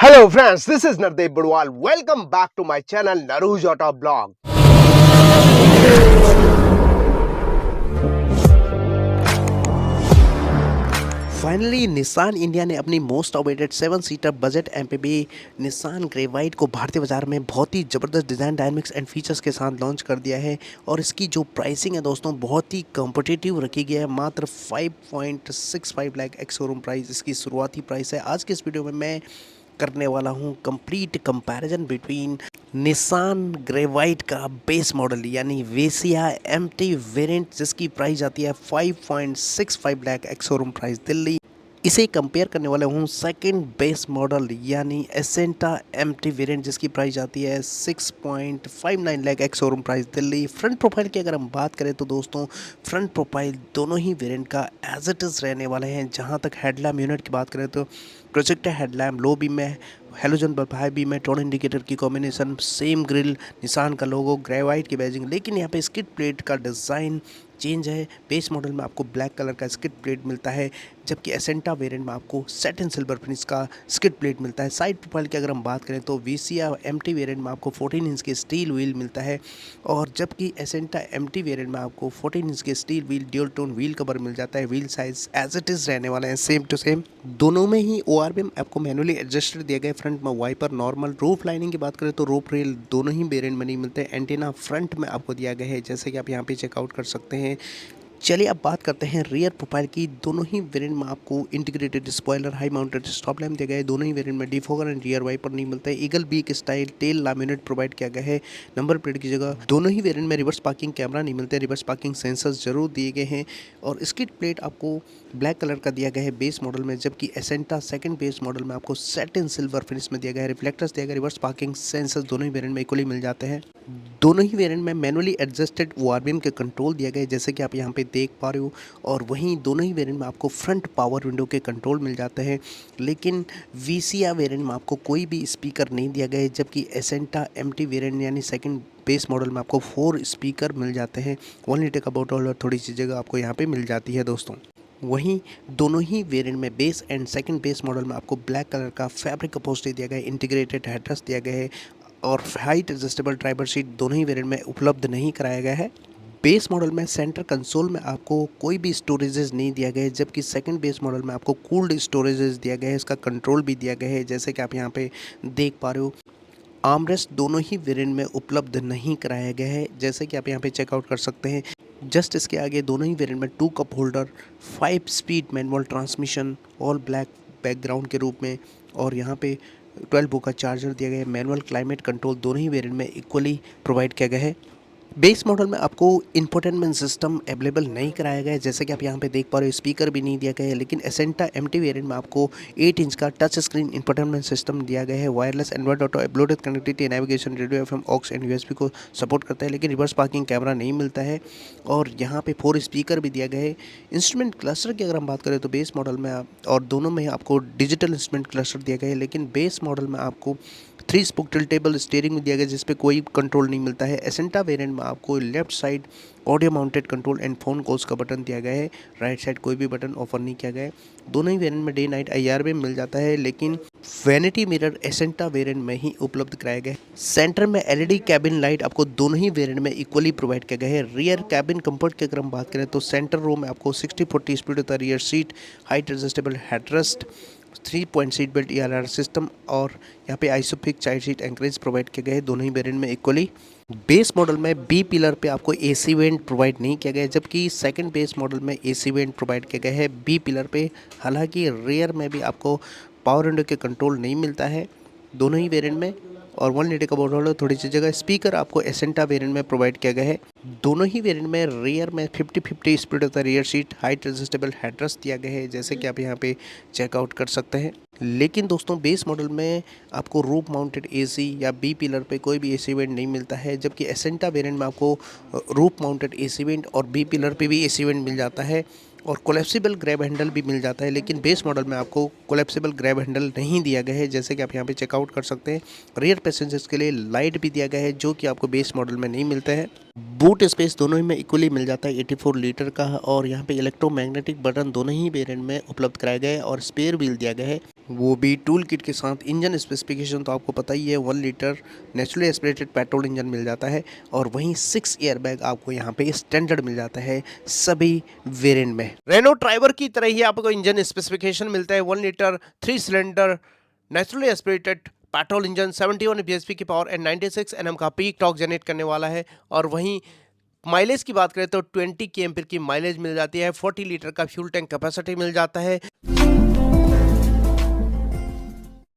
Hello friends, this is Nardeep Budwal. Welcome back to my channel Naruj Auto Blog. Finally Nissan India ने अपनी most awaited 7 seater budget MPV Nissan Gravite को भारतीय बाजार में बहुत ही ज़बरदस्त डिज़ाइन डायनामिक्स एंड फीचर्स के साथ लॉन्च कर दिया है। और इसकी जो प्राइसिंग है दोस्तों बहुत ही कॉम्पिटिटिव रखी गई है। मात्र 5.65 लाख एक्स शोरूम प्राइस इसकी शुरुआती प्राइस है। आज के इस वीडियो में मैं करने वाला हूँ कंप्लीट कंपैरिजन बिटवीन निसान ग्रेवाइट का बेस मॉडल यानी वेसिया एमटी वेरिएंट जिसकी प्राइस आती है 5.65 lakh ex showroom price Delhi. इसे कंपेयर करने वाला हूँ सेकंड बेस मॉडल यानी एसेंटा एमटी वेरिएंट जिसकी प्राइस आती है 6.59 lakh ex showroom price Delhi. Front profile की अगर हम बात करें तो दोस्तों फ्रंट प्रोफाइल दोनों ही वेरिएंट का एज इट इज़ रहने वाले हैं। जहाँ तक हेडलैम्प यूनिट की बात करें तो प्रोजेक्टर हेडलैम्प लो बीम में, हेलोजन बल्ब हाई बीम में, टर्न इंडिकेटर की कॉम्बिनेशन, सेम ग्रिल, निसान का लोगो, ग्रेवाइट की बैजिंग। लेकिन यहाँ पे स्किड प्लेट का डिज़ाइन चेंज है। बेस मॉडल में आपको ब्लैक कलर का स्किड प्लेट मिलता है जबकि एसेंटा वेरिएंट में आपको सैटिन सिल्वर फिनिश का स्किड प्लेट मिलता है। साइड प्रोफाइल की अगर हम बात करें तो वेसिया एमटी वेरिएंट में आपको 14 इंच के स्टील व्हील मिलता है और जबकि एसेंटा एमटी वेरिएंट में आपको 14 इंच के steel wheel dual tone wheel cover मिल जाता है। Wheel size as it is रहने वाला है सेम टू सेम। दोनों में ही ORVM आपको मैनुअली एडजस्टेड दिया गया है। फ्रंट में वाइपर नॉर्मल। रूफ लाइनिंग की बात करें तो रूफ रेल दोनों ही वेरिएंट में नहीं मिलते हैं। एंटीना फ्रंट में आपको दिया गया है जैसे कि आप यहाँ पे चेकआउट कर सकते हैं। चलिए अब बात करते हैं रियर प्रोफाइल की। दोनों ही वेरिएंट में आपको integrated spoiler, high mounted stop lamp दिया गया है। दोनों ही वेरिएंट में डिफॉगर एंड रियर वाइपर नहीं मिलता है। Eagle beak style tail laminate provide किया गया है नंबर प्लेट की जगह। दोनों ही वेरिएंट में रिवर्स पार्किंग कैमरा नहीं मिलता है। रिवर्स पार्किंग सेंसर्स जरूर दिए गए हैं और स्किड प्लेट आपको ब्लैक कलर का दिया गया है बेस मॉडल में जबकि एसेंटा सेकंड बेस मॉडल में आपको सैटिन सिल्वर फिनिश में दिया गया है। रिफ्लेक्टर्स दिया गया, रिवर्स पार्किंग सेंसर्स दोनों ही वेरिएंट में इक्वली मिल जाते हैं। दोनों ही वेरिएंट में मैनुअली एडजस्टेड ORVM के कंट्रोल दिया गया है जैसे कि आप यहाँ पे देख पा रहे हो। और वहीं दोनों ही वेरिएंट में आपको फ्रंट पावर विंडो के कंट्रोल मिल जाते हैं। लेकिन वेसिया वेरिएंट में आपको कोई भी स्पीकर नहीं दिया गया है जबकि एसेंटा एमटी वेरिएंट यानी सेकंड बेस मॉडल में आपको 4 स्पीकर मिल जाते हैं। 1 लीटर का बोतल और थोड़ी सी जगह आपको यहाँ पे मिल जाती है दोस्तों। वहीं दोनों ही वेरिएंट में base and second base model में आपको ब्लैक कलर का फैब्रिक अपहोल्स्ट्री दिया गया है। इंटीग्रेटेड हेडरेस्ट दिया गया है और हाइट एडजस्टेबल ड्राइवर सीट दोनों ही वेरिएंट में उपलब्ध नहीं कराया गया है। बेस मॉडल में सेंटर कंसोल में आपको कोई भी स्टोरेजेस नहीं दिया गया है जबकि सेकंड बेस मॉडल में आपको कूल्ड स्टोरेजेस दिया गया है। इसका कंट्रोल भी दिया गया है जैसे कि आप यहाँ पे देख पा रहे हो। आर्मरेस्ट दोनों ही वेरिएंट में उपलब्ध नहीं कराया गया है जैसे कि आप यहाँ पे चेकआउट कर सकते हैं। जस्ट इसके आगे दोनों ही वेरिएंट में 2 cup holder, 5 speed manual transmission all black background के रूप में और यहाँ पे 12 वोल्ट का चार्जर दिया गया है। मैनुअल क्लाइमेट कंट्रोल दोनों ही वेरिएंट में इक्वली प्रोवाइड किया गया है। बेस मॉडल में आपको इंफोटेनमेंट सिस्टम अवेलेबल नहीं कराया गया है जैसे कि आप यहाँ पे देख पा रहे हो। स्पीकर भी नहीं दिया गया है। लेकिन एसेंटा एमटी वेरिएंट में आपको 8 इंच का टच स्क्रीन इंफोटेनमेंट सिस्टम दिया गया है। Wireless Android auto, Bluetooth connectivity, navigation, radio FM, aux and USB को सपोर्ट करता है। लेकिन रिवर्स पार्किंग कैमरा नहीं मिलता है और यहाँ पे 4 स्पीकर भी दिया गया है। इंस्ट्रूमेंट क्लस्टर की अगर हम बात करें तो बेस मॉडल में और दोनों में आपको डिजिटल इंस्ट्रूमेंट क्लस्टर दिया गया है। लेकिन बेस मॉडल में आपको 3 स्पोक टिल्टेबल स्टीयरिंग दिया गया जिस पे कोई कंट्रोल नहीं मिलता है। एसेंटा वेरिएंट में आपको left side audio mounted control and phone calls का बटन दिया गया है। राइट साइड कोई भी बटन ऑफर नहीं किया गया है। दोनों ही वेरिएंट में डे नाइट IR भी मिल जाता है लेकिन वैनिटी मिरर एसेंटा वेरिएंट में ही उपलब्ध कराया गया है। सेंटर में LED कैबिन लाइट आपको दोनों ही वेरिएंट में इक्वली प्रोवाइड किया गया है। रियर कैबिन कंफर्ट की अगर हम बात करें तो सेंटर रो में आपको 60/40 स्पीड होता है। Rear seat, height adjustable headrest, 3 point seat belt ELR system और यहाँ पे isofix child seat anchorage provide किए गए दोनों ही वेरिएंट में इक्वली। बेस मॉडल में B पिलर पे आपको AC वेंट प्रोवाइड नहीं किया गया जबकि सेकंड बेस मॉडल में AC वेंट प्रोवाइड किया गया है B पिलर पे। हालांकि रियर में भी आपको पावर विंडो के कंट्रोल नहीं मिलता है दोनों ही वेरिएंट में और 1 लीटर का बोतल और थोड़ी सी जगह। स्पीकर आपको एसेंटा वेरिएंट में प्रोवाइड किया गया है। दोनों ही वेरिएंट में रियर में 50/50 स्प्लिट होता है। Rear seat, height adjustable headrest दिया गया है जैसे कि आप यहाँ पे चेकआउट कर सकते हैं। लेकिन दोस्तों बेस मॉडल में आपको रूफ माउंटेड AC या B पिलर पे कोई भी AC वेंट नहीं मिलता है जबकि एसेंटा वेरिएंट में आपको रूफ माउंटेड AC वेंट और B पिलर पे भी AC वेंट मिल जाता है और कोलेप्सिबल ग्रैब हैंडल भी मिल जाता है। लेकिन बेस मॉडल में आपको कोलेप्सिबल ग्रैब हैंडल नहीं दिया गया है जैसे कि आप यहाँ पे चेकआउट कर सकते हैं। रियर पैसेंजर्स के लिए लाइट भी दिया गया है जो कि आपको बेस मॉडल में नहीं मिलता है। बूट स्पेस दोनों ही में इक्वली मिल जाता है 84 लीटर का और यहाँ पे इलेक्ट्रोमैग्नेटिक बटन दोनों ही वेरिएंट में उपलब्ध कराया गया है और स्पेयर व्हील दिया गया है। वो भी टूल किट के साथ। इंजन स्पेसिफिकेशन तो आपको पता ही है, 1 litre naturally aspirated petrol engine मिल जाता है और वहीं 6 एयरबैग आपको यहाँ पे स्टैंडर्ड मिल जाता है सभी वेरिएंट में। रेनो ट्राइबर की तरह ही आपको इंजन स्पेसिफिकेशन मिलता है, 1 litre 3 cylinder naturally aspirated petrol engine, 71 bhp की पावर एंड 96 Nm का पीक टॉर्क जनरेट करने वाला है। और वहीं माइलेज की बात करें तो 20 km की माइलेज मिल जाती है, 40 लीटर का फ्यूल टैंक कैपेसिटी मिल जाता है।